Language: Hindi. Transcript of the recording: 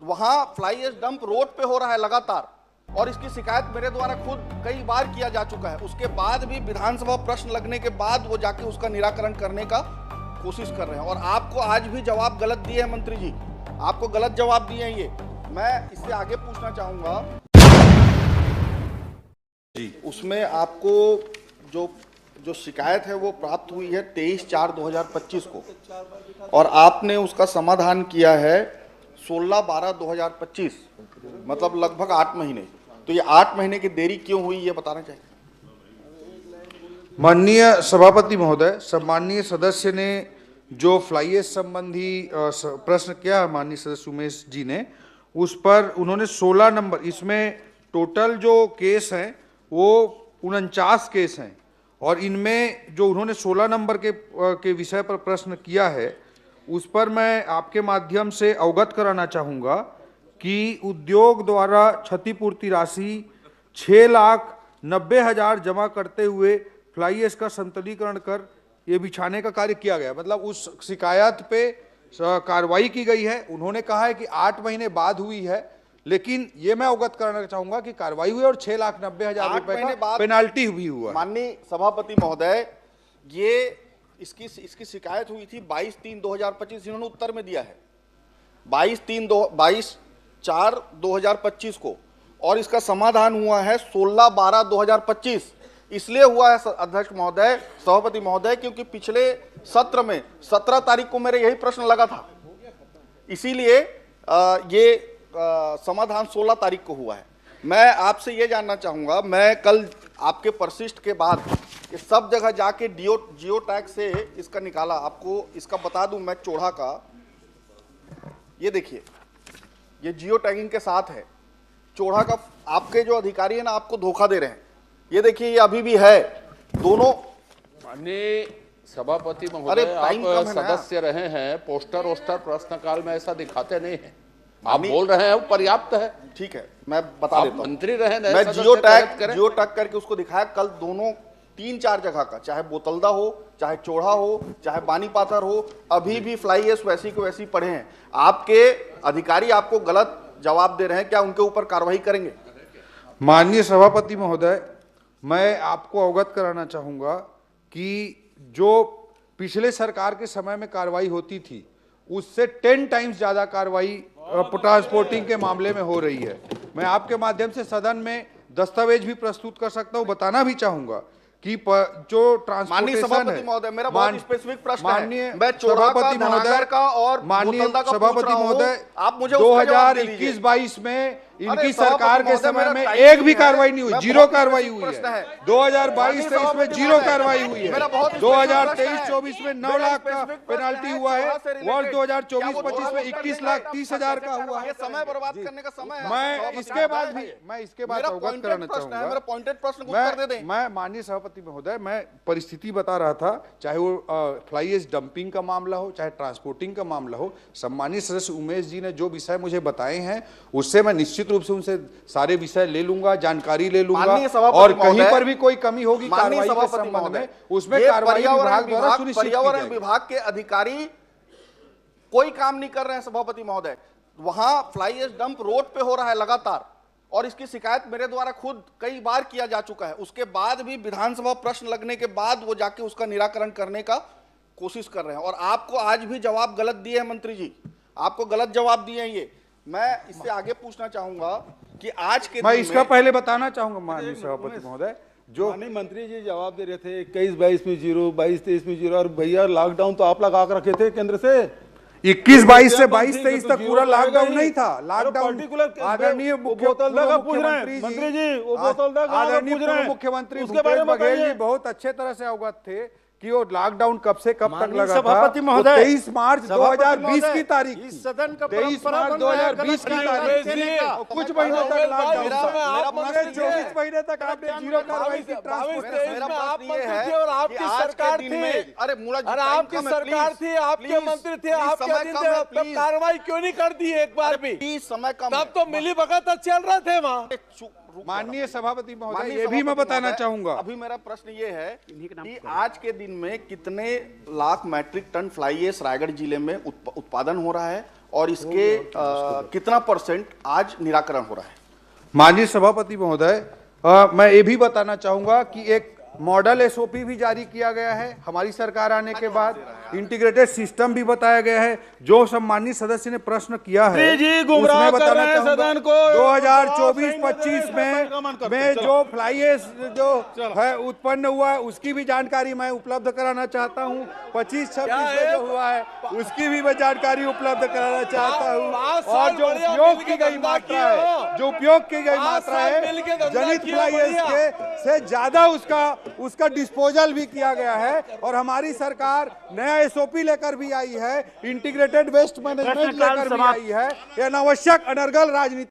वहां फ्लाई एश डंप रोड पे हो रहा है लगातार, और इसकी शिकायत मेरे द्वारा खुद कई बार किया जा चुका है। उसके बाद भी विधानसभा प्रश्न लगने के बाद वो जाके उसका निराकरण करने का कोशिश कर रहे हैं, और आपको आज भी जवाब गलत दिए हैं मंत्री जी, आपको गलत जवाब दिए हैं। ये मैं इससे आगे पूछना चाहूंगा जी, उसमें आपको जो शिकायत है वो प्राप्त हुई है 23/4/2025 को, और आपने उसका समाधान किया है 16/12/2025, मतलब लगभग 8 महीने। तो ये 8 महीने की देरी क्यों हुई, ये बताना चाहिए। माननीय सभापति महोदय, सम्माननीय सदस्य ने जो फ्लाई एश संबंधी प्रश्न किया, माननीय सदस्य उमेश जी ने, उस पर उन्होंने 16 नंबर, इसमें टोटल जो केस हैं वो 49 केस हैं, और इनमें जो उन्होंने 16 नंबर के विषय पर प्रश्न किया है उस पर मैं आपके माध्यम से अवगत कराना चाहूँगा कि उद्योग द्वारा क्षतिपूर्ति राशि 6,90,000 जमा करते हुए फ्लाई एश का संतुलीकरण कर ये बिछाने का कार्य किया गया। मतलब उस शिकायत पे कार्रवाई की गई है। उन्होंने कहा है कि 8 महीने बाद हुई है, लेकिन ये मैं अवगत कराना चाहूंगा कि कार्रवाई हुई और 6,90,000 रुपए का पेनाल्टी भी हुआ। माननीय सभापति महोदय, ये इसकी शिकायत हुई थी 22/3/2025, इन्होंने उत्तर में दिया है 22/4/2025 को, और इसका समाधान हुआ है 16/12/2025। इसलिए हुआ है अध्यक्ष महोदय, सभापति महोदय, क्योंकि पिछले सत्र में 17 तारीख को मेरे यही प्रश्न लगा था, इसीलिए ये समाधान 16 तारीख को हुआ है। मैं आपसे ये जानना चाहूंगा, मैं कल आपके परसिस्ट के बाद ये सब जगह जाके जियो टैग से इसका निकाला, आपको इसका बता दूं मैं, चोड़ा का ये देखिए, ये जियो टैगिंग के साथ है चोड़ा का। आपके जो अधिकारी है ना, आपको धोखा दे रहे हैं। ये देखिए, ये अभी भी है दोनों। माननीय सभापति महोदय, आप सदस्य रहे हैं, पोस्टर वोस्टर प्रश्नकाल में ऐसा दिखाते नहीं है। आप बोल रहे हैं वो पर्याप्त है। ठीक है, मैं बता देता हूं। मंत्री रहे, मैं जियो टैग करके उसको दिखाया कल, दोनों 3-4 जगह का, चाहे बोतलदा हो, चाहे चोड़ा हो, चाहे बानी पाथर हो, अभी भी फ्लाई एश वैसी को वैसी पड़े हैं। आपके अधिकारी आपको गलत जवाब दे रहे हैं, क्या उनके ऊपर कार्रवाई करेंगे? माननीय सभापति महोदय, मैं आपको अवगत कराना चाहूँगा कि जो पिछले सरकार के समय में कार्रवाई होती थी उससे 10 टाइम्स ज़्यादा कार्रवाई ट्रांसपोर्टिंग के मामले में हो रही है। मैं आपके माध्यम से सदन में दस्तावेज भी प्रस्तुत कर सकता हूँ, बताना भी चाहूँगा कि जो ट्रांसपोर्टेशन सभापति महोदय, मेरा बहुत स्पेसिफिक प्रश्न है। मैं सभापति महोदय का और माननीय सभापति महोदय, आप मुझे 2021-22 में इनकी सरकार के समय में एक भी कार्रवाई नहीं हुई, जीरो कार्रवाई हुई है। 2022-23 में जीरो कार्रवाई हुई है। 2023-24 में 9 लाख का पेनाल्टी हुआ है। वर्ष 2024-25 में 21,30,000 का हुआ है। समय बर्बाद करने का समय है। मैं इसके बाद अवगत कराना चाहूंगा। मेरा पॉइंटेड प्रश्न को उत्तर दे दें। मैं माननीय सभापति महोदय, मैं परिस्थिति बता रहा था, चाहे वो फ्लाई एश डंपिंग का मामला हो, चाहे ट्रांसपोर्टिंग का मामला हो। सम्मानित सदस्य उमेश जी ने जो विषय मुझे बताए हैं उससे मैं निश्चित रूप से उनसे सारे विषय ले लूंगा, जानकारी ले लूंगा, और कहीं पर भी कोई कमी होगी कार्रवाई के संबंध में, उसमें कार्रवाई विभाग द्वारा सुनिश्चित की जाएगी। पर्यावरण विभाग के अधिकारी कोई काम नहीं कर रहे हैं सभापति महोदय। वहां फ्लाई एश डंप रोड पे हो रहा है लगातार, और इसकी शिकायत मेरे द्वारा खुद कई बार किया जा चुका है। उसके बाद भी विधानसभा प्रश्न लगने के बाद वो जाके उसका निराकरण करने का कोशिश कर रहे हैं, और आपको आज भी जवाब गलत दिए हैं मंत्री जी, आपको गलत जवाब दिए हैं। ये मैं इससे आगे पूछना चाहूंगा कि आज के मैं इसका पहले बताना चाहूंगा माननीय सभापति महोदय, जो मंत्री जी जवाब दे रहे थे 21-22 में 0, 22-23 में 0, और भैया लॉकडाउन तो आप लगा कर रखे थे केंद्र से। 21-22 से 22-23 तक पूरा लॉकडाउन नहीं था। लॉकडाउन आदरणीय मुख्यमंत्री भूपेश बघेल जी बहुत अच्छे तरह से अवगत थे कि वो लॉकडाउन कब से कब तक लगा था। सभापति महोदय, 23 मार्च 2020 की तारीख, इस सदन का 23 मार्च 2020 की तारीख, कुछ महीनों तक लॉकडाउन था। पूरे 24 महीने तक आपने जीरो कार्रवाई की। और आपकी सरकार थी, अरे आपकी सरकार थी, आपके मंत्री थे, आपके अधीन थे, तब कार्रवाई क्यों नहीं कर दी एक बार भी? समय कम, तब तो मिली भगत चल रहे थे वहाँ। माननीय सभापति महोदय, ये भी मैं बताना चाहूंगा। अभी मेरा प्रश्न ये है कि आज के दिन में कितने lakh metric tonne fly ash Raigarh जिले में उत्पादन हो रहा है, और इसके कितना % आज निराकरण हो रहा है? माननीय सभापति महोदय, मैं ये भी बताना चाहूंगा कि एक मॉडल एसओपी भी जारी किया गया है हमारी सरकार आने के बाद, इंटीग्रेटेड सिस्टम भी बताया गया है। जो सम्मानित सदस्य ने प्रश्न किया है जी गुमराह उसमें कर रहे हैं बताना सदन को। 2024-25 में जो फ्लाईएस जो है उत्पन्न हुआ है उसकी भी जानकारी मैं उपलब्ध कराना चाहता हूं। 25-26 में जो हुआ है उसकी भी मैं जानकारी उपलब्ध कराना चाहता हूं। और जो उपयोग की गई मात्रा है, जो उपयोग की गई मात्रा है जनित फ्लाईएस के से ज्यादा उसका डिस्पोजल भी किया गया है। और हमारी सरकार नया एसओपी लेकर भी आई है, इंटीग्रेटेड वेस्ट मैनेजमेंट लेकर भी आई है। यह अनावश्यक अनर्गल राजनीति